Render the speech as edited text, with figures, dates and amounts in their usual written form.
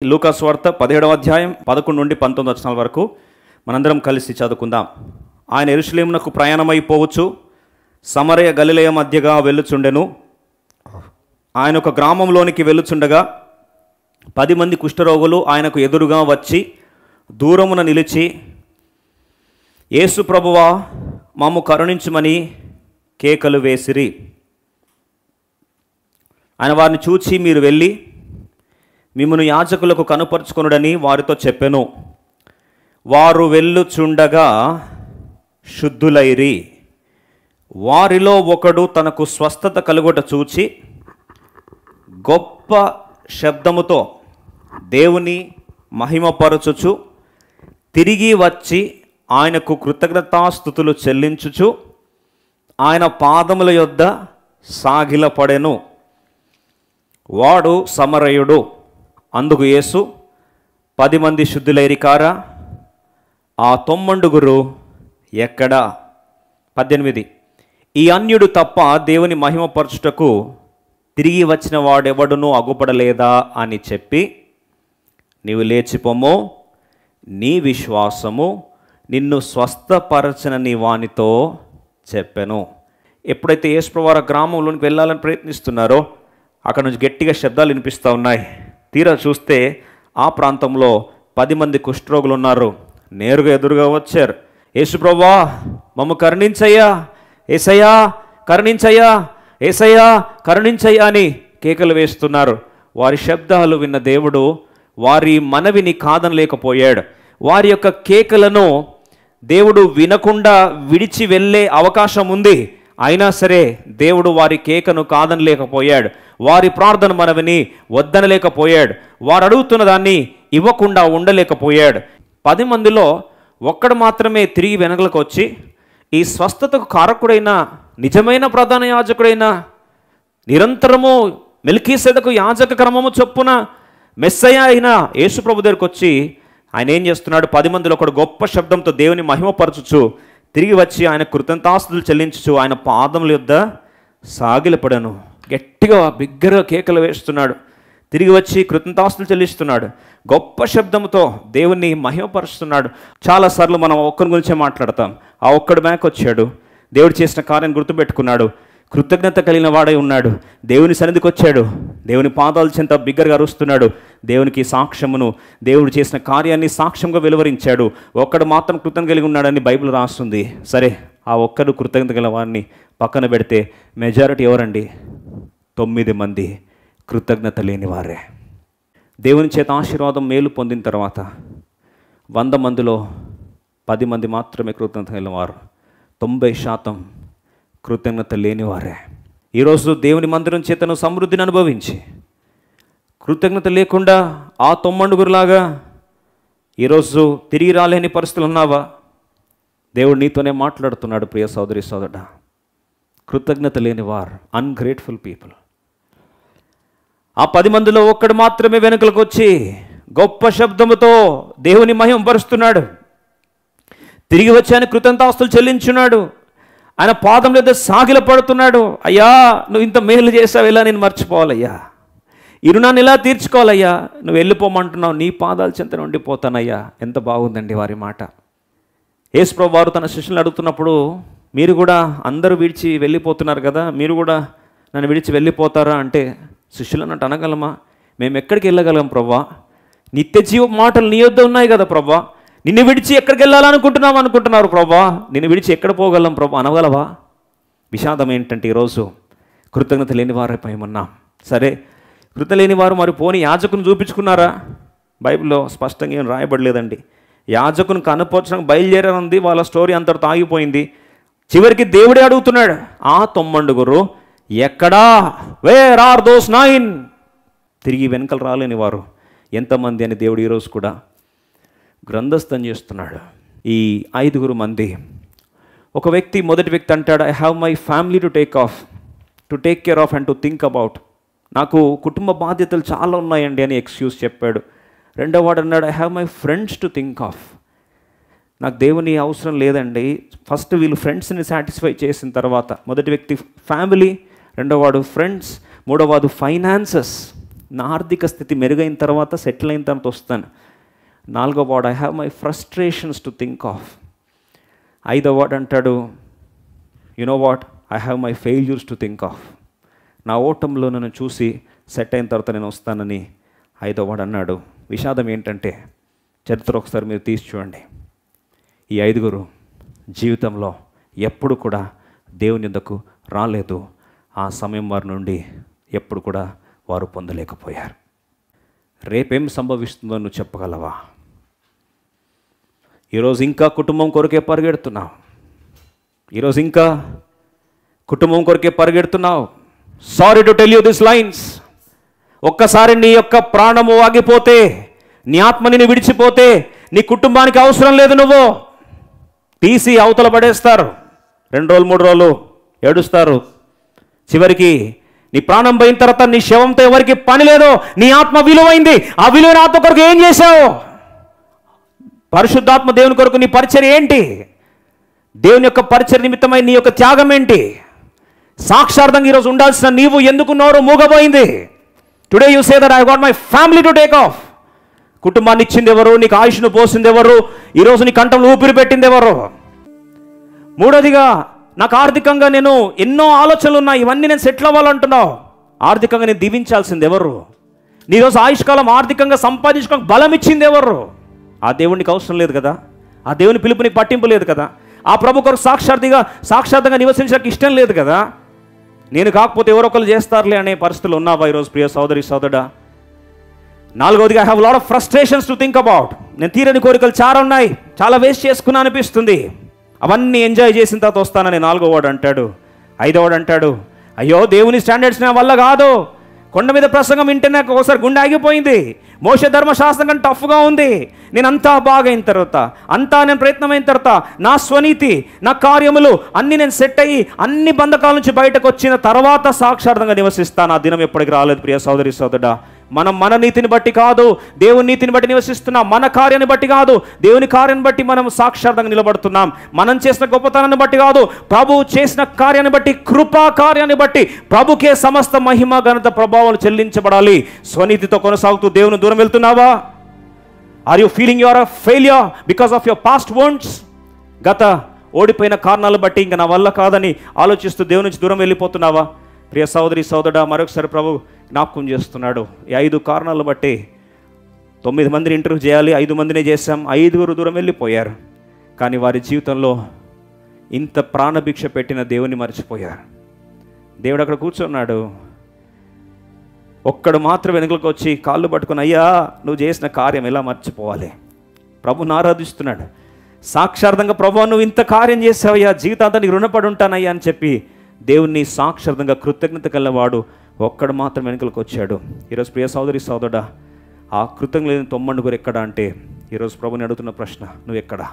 లూకా సువార్త 17వ అధ్యాయం 11 నుండి 19 వచనాల వరకు మనందరం కలిసి చదువుకుందాం. ఆయన యెరూషలేమునకు ప్రయాణమైపోవచ్చు సమరయ గలిలయ మధ్యగా వెళ్ళుచుండెను. ఆయన ఒక గ్రామంలోనికి వెళ్ళుచుండగా 10 మంది కుష్ఠరోగులు ఆయనకు ఎదురుగా వచ్చి దూరమున నిలిచి, యేసు ప్రభువా మమ్ము కరుణించుమని కేకలు వేసిరి. ఆయన వారిని చూచి, మీరు వెళ్ళి మిమ్మును యాజకులకు కనుపరుచుకొనుడని వారితో చెప్పెను. వారు వెళ్ళుచుండగా శుద్ధులైరి. వారిలో ఒకడు తనకు స్వస్థత కలుగుట చూచి గొప్ప శబ్దముతో దేవుని మహిమపరచుచు తిరిగి వచ్చి ఆయనకు కృతజ్ఞతాస్తుతులు చెల్లించుచు ఆయన పాదముల యొద్ద సాగిలపడెను. వాడు సమరయుడు. అందుకు యేసు, 10 మంది శుద్ధులైరి కారా? ఆ 90 ఎక్కడా? 18 ఈ అన్యుడు తప్ప దేవుని మహిమపరచుటకు తిరిగి వచ్చిన వాడెవడునూ అగుపడలేదా అని చెప్పి, నీవు లేచిపోము, నీ విశ్వాసము నిన్ను స్వస్థపరచనని వానితో చెప్పెను. ఎప్పుడైతే యేసుప్రభువారు గ్రామంలోనికి వెళ్ళాలని ప్రయత్నిస్తున్నారో అక్కడ నుంచి గట్టిగా శబ్దాలు వినిపిస్తూ ఉన్నాయి. తీరా చూస్తే ఆ ప్రాంతంలో 10 మంది కుష్ఠరోగులు ఉన్నారు. నేరుగా ఎదురుగా వచ్చారు. యేసుప్రభువా మమ్ము కరుణించయ్యా, యేసయ్యా కరుణించయ్యా, యేసయ్యా కరుణించయ్యా అని కేకలు వేస్తున్నారు. వారి శబ్దాలు విన్న దేవుడు వారి మనవిని కాదనలేకపోయాడు. వారి యొక్క కేకలను దేవుడు వినకుండా విడిచి వెళ్ళే అవకాశం ఉంది. అయినా సరే దేవుడు వారి కేకను కాదనలేకపోయాడు. వారి ప్రార్థన మనవిని వద్దనలేకపోయాడు. వారు అడుగుతున్న దాన్ని ఇవ్వకుండా ఉండలేకపోయాడు. 10 మందిలో ఒక్కడు మాత్రమే తిరిగి వెనకలకు వచ్చి, ఈ స్వస్థతకు కారకుడైన నిజమైన ప్రధాన యాజకుడైన నిరంతరము మెల్కీసెదకు యాజక క్రమము చొప్పున మెస్సయ్య అయిన యేసుప్రభు దగ్గరికి వచ్చి ఆయన ఏం చేస్తున్నాడు? 10 మందిలో ఒకడు గొప్ప శబ్దంతో దేవుని మహిమపరచుచు తిరిగి వచ్చి ఆయన కృతజ్ఞతాస్తుతులు చెల్లించుచు ఆయన పాదముల యొద్ద సాగిలపడను. గట్టిగా బిగ్గరగా కేకలు వేస్తున్నాడు. తిరిగి వచ్చి కృతజ్ఞతాస్తుతులు చెల్లిస్తున్నాడు. గొప్ప శబ్దంతో దేవుణ్ణి మహిమపరుస్తున్నాడు. చాలాసార్లు మనం ఒక్కరి గురించే మాట్లాడతాం. ఆ ఒక్కడు బ్యాక్ వచ్చాడు, దేవుడు చేసిన కార్యం గుర్తుపెట్టుకున్నాడు, కృతజ్ఞత కలిగిన వాడై ఉన్నాడు, దేవుని సన్నిధికి వచ్చాడు, దేవుని పాదాల చెంత బిగ్గరగా అరుస్తున్నాడు, దేవునికి సాక్ష్యమును దేవుడు చేసిన కార్యాన్ని సాక్ష్యంగా వెలువరించాడు. ఒక్కడు మాత్రం కృతజ్ఞత కలిగి ఉన్నాడని బైబిల్ రాస్తుంది. సరే, ఆ ఒక్కడు కృతజ్ఞత గల వారిని పక్కన పెడితే మెజారిటీ ఎవరండి? 9 మంది కృతజ్ఞత లేని వారే. దేవుని చేత ఆశీర్వాదం మేలు పొందిన తర్వాత 100 మందిలో 10 మంది మాత్రమే కృతజ్ఞత కలిగిన వారు. 90% కృతజ్ఞత లేనివారే. ఈరోజు దేవుని మందిరం చేతను సమృద్ధిని అనుభవించి కృతజ్ఞత లేకుండా ఆ 90 ఈరోజు తిరిగి రాలేని పరిస్థితులు ఉన్నావా? దేవుడు నీతోనే మాట్లాడుతున్నాడు. ప్రియ సోదరి సోదరుడా, కృతజ్ఞత లేని వారు, అన్గ్రేట్ఫుల్ పీపుల్. ఆ 10 మందిలో ఒక్కడు మాత్రమే వెనుకలకు వచ్చి గొప్ప శబ్దముతో దేవుని మహిమపరుస్తున్నాడు. తిరిగి వచ్చి ఆయన కృతజ్ఞతాస్తుతులు చెల్లించున్నాడు. ఆయన పాదం మీద సాగిల పడుతున్నాడు. అయ్యా, నువ్వు ఇంత మేలు చేసావు, ఇలా నేను మర్చిపోవాలయ్యా, ఈ రుణాన్ని ఇలా తీర్చుకోవాలయ్యా, నువ్వు వెళ్ళిపోమంటున్నావు, నీ పాదాల చెంతన ఉండిపోతానయ్యా. ఎంత బాగుందండి వారి మాట. యేసుప్రభువు వారు తన శిష్యులను అడుగుతున్నప్పుడు, మీరు కూడా అందరూ విడిచి వెళ్ళిపోతున్నారు కదా, మీరు కూడా నన్ను విడిచి వెళ్ళిపోతారా అంటే, శిష్యులు అన్నట్టు అనగలమా? మేము ఎక్కడికి వెళ్ళగలం ప్రభువా? నిత్య జీవ మాటలు నీ యొద్ద ఉన్నాయి కదా ప్రభువా, నిన్ను విడిచి ఎక్కడికి అనుకుంటున్నారు ప్రభువా, నిన్ను విడిచి ఎక్కడ పోగలం ప్రభు అనగలవా? విషాదం ఏంటంటే ఈరోజు కృతజ్ఞత లేని వారిపై ఉన్నాం. సరే, కృత లేని వారు మరి పోని యాజకుని చూపించుకున్నారా? బైబిల్లో స్పష్టంగా ఏం రాయబడలేదండి. యాజకుని కనపరచడానికి బయలుదేరనుంది, వాళ్ళ స్టోరీ అంతటితో ఆగిపోయింది. చివరికి దేవుడే అడుగుతున్నాడు, ఆ 90 ఎక్కడా? Where are those 9? తిరిగి వెనకలు రాలేని వారు ఎంతమంది అని దేవుడు ఈరోజు కూడా గ్రంథస్థం చేస్తున్నాడు. ఈ 5 మంది, ఒక వ్యక్తి, మొదటి వ్యక్తి అంటాడు, I have my family to take care of and to think about. నాకు కుటుంబ బాధ్యతలు చాలా ఉన్నాయండి అని ఎక్స్క్యూజ్ చెప్పాడు. రెండో వాడు అన్నాడు, I have my friends to think of. నాకు దేవుని అవసరం లేదండి. ఫస్ట్ వీళ్ళు ఫ్రెండ్స్ని సాటిస్ఫై చేసిన తర్వాత, మొదటి వ్యక్తి ఫ్యామిలీ, రెండోవాడు ఫ్రెండ్స్, మూడోవాడు ఫైనాన్సెస్. నా ఆర్థిక స్థితి మెరుగైన తర్వాత, సెటిల్ అయిన తర్వాత వస్తాను. 4వ ward, I have my frustrations to think of. 5వ వార్డ్ అంటాడు, you know what, I have my failures to think of. నా ఓటంలో నన్ను చూసి సెట్ అయిన తర్వాత నేను వస్తానని 5వ వార్డ్ అన్నాడు. విషాదం ఏంటంటే, చరిత్ర ఒకసారి మీరు తీసి చూడండి, ఈ 5గురు జీవితంలో ఎప్పుడు కూడా దేవుని యొద్దకు రాలేదు. ఆ సమయం వారి నుండి ఎప్పుడు కూడా వారు పొందలేకపోయారు. రేపేం సంభవిస్తుందో నువ్వు చెప్పగలవా? ఈరోజు ఇంకా కుటుంబం కొరకే పరిగెడుతున్నావు. ఈరోజు ఇంకా కుటుంబం కొరకే పరిగెడుతున్నావు. Sorry to tell you this lines. ఒక్కసారి నీ యొక్క ప్రాణము ఆగిపోతే, నీ ఆత్మ నిన్ను విడిచిపోతే, నీ కుటుంబానికి అవసరం లేదు. నువ్వు తీసి అవతల పడేస్తారు. 2 రోజులు 3 రోజులు ఏడుస్తారు. చివరికి నీ ప్రాణం పోయిన తర్వాత నీ శవంతో ఎవరికి పని లేదు. నీ ఆత్మ విలువైంది. ఆ విలువైన ఆత్మ కొరకు ఏం చేశావు? పరిశుద్ధాత్మ దేవుని కొరకు నీ పరిచర్య ఏంటి? దేవుని యొక్క పరిచర్య నిమిత్తమై నీ యొక్క త్యాగం ఏంటి? సాక్షార్థంగా ఈరోజు ఉండాల్సిన నీవు ఎందుకు నోరు మూగబోయింది? Today you say that I got my family to take off. కుటుంబాన్ని ఇచ్చింది ఎవరు? నీకు ఆయుష్ను పోసింది ఎవరు? ఈరోజు నీ కంఠంలో ఊపిరి పెట్టింది ఎవరు? 3వదిగా, నాకు ఆర్థికంగా నేను ఎన్నో ఆలోచనలు ఉన్నాయి, ఇవన్నీ నేను సెటిల్ అవ్వాలంటున్నావు. ఆర్థికంగా నేను దీవించాల్సింది ఎవరు? నీరోజు ఆయుష్కాలం ఆర్థికంగా సంపాదించుకోక బలం ఇచ్చింది ఎవరు? ఆ దేవునికి అవసరం లేదు కదా. ఆ దేవుని పిలుపు నీకు పట్టింపు లేదు కదా. ఆ ప్రభు కొరకు సాక్షాత్తంగా నివసించడానికి ఇష్టం లేదు కదా. నేను కాకపోతే ఎవరొకరు చేస్తారులే అనే పరిస్థితులు ఉన్నావా ఈరోజు ప్రియ సోదరి సోదరుడా? 4వదిగా, I have lot of frustrations to think about. నేను తీరని కోరికలు చాలా ఉన్నాయి, చాలా వేస్ట్ చేసుకున్నా అనిపిస్తుంది. అవన్నీ ఎంజాయ్ చేసిన తర్వాత వస్తానని 4వ వార్డ్ అంటాడు. 5వ వార్డ్ అంటాడు, అయ్యో దేవుని స్టాండర్డ్స్ నా వల్ల కాదు. కొండ మీద ప్రసంగం వింటే నాకు ఒకసారి గుండె ఆగిపోయింది. మోషే ధర్మశాస్త్రం కంటే టఫ్గా ఉంది. నేను అంతా బాగైన తర్వాత, అంతా నేను ప్రయత్నమైన తర్వాత, నా స్వనీతి, నా కార్యములు అన్నీ నేను సెట్ అయ్యి అన్ని బంధకాల నుంచి బయటకు వచ్చిన తర్వాత సాక్షార్థంగా నివసిస్తాను. ఆ దినం ఎప్పటికి రాలేదు ప్రియ సోదరి సోదరుడా. మనం మన నీతిని బట్టి కాదు, దేవుని నీతిని బట్టి నివసిస్తున్నాం. మన కార్యాన్ని బట్టి కాదు, దేవుని కార్యాన్ని బట్టి మనం సాక్షార్థంగా నిలబడుతున్నాం. మనం చేసిన గొప్పతనాన్ని బట్టి కాదు, ప్రభువు చేసిన కార్యాన్ని బట్టి, కృపా కార్యాన్ని బట్టి ప్రభుకే సమస్త మహిమ ఘనత ప్రభావాలు చెల్లించబడాలి. స్వనీతితో కొనసాగుతూ దేవుని దూరం వెళ్తున్నావా? Are you feeling you are a failure because of your past wounds? గత ఓడిపోయిన కారణాలు బట్టి ఇంకా నా వల్ల కాదని ఆలోచిస్తూ దేవుని నుంచి దూరం వెళ్ళిపోతున్నావా? ప్రియ సోదరి సోదరుడా, మరొకసారి ప్రభు జ్ఞాపకం చేస్తున్నాడు. ఈ 5 కారణాలు బట్టి 9 మందిని ఇంటర్వ్యూ చేయాలి, 5 మందినే చేశాం. 5గురు దూరం వెళ్ళిపోయారు. కానీ వారి జీవితంలో ఇంత ప్రాణభిక్ష పెట్టిన దేవుని మర్చిపోయారు. దేవుడు అక్కడ కూర్చున్నాడు. ఒక్కడు మాత్రం వెనుకలకు వచ్చి కాళ్ళు పట్టుకుని, అయ్యా నువ్వు చేసిన కార్యం ఎలా మర్చిపోవాలి? ప్రభుని ఆరాధిస్తున్నాడు. సాక్షార్థంగా, ప్రభు నువ్వు ఇంత కార్యం చేసావయ్యా, జీవితాంతానికి రుణపడి ఉంటానయ్యా అని చెప్పి దేవుణ్ణి సాక్షార్థంగా కృతజ్ఞత కలవాడు ఒక్కడు మాత్రం వెనుకలకు వచ్చాడు. ఈరోజు ప్రియ సోదరి సోదరుడా, ఆ కృతజ్ఞత లేని 9గురు ఎక్కడా అంటే, ఈరోజు ప్రభుని అడుగుతున్న ప్రశ్న, నువ్వు ఎక్కడా?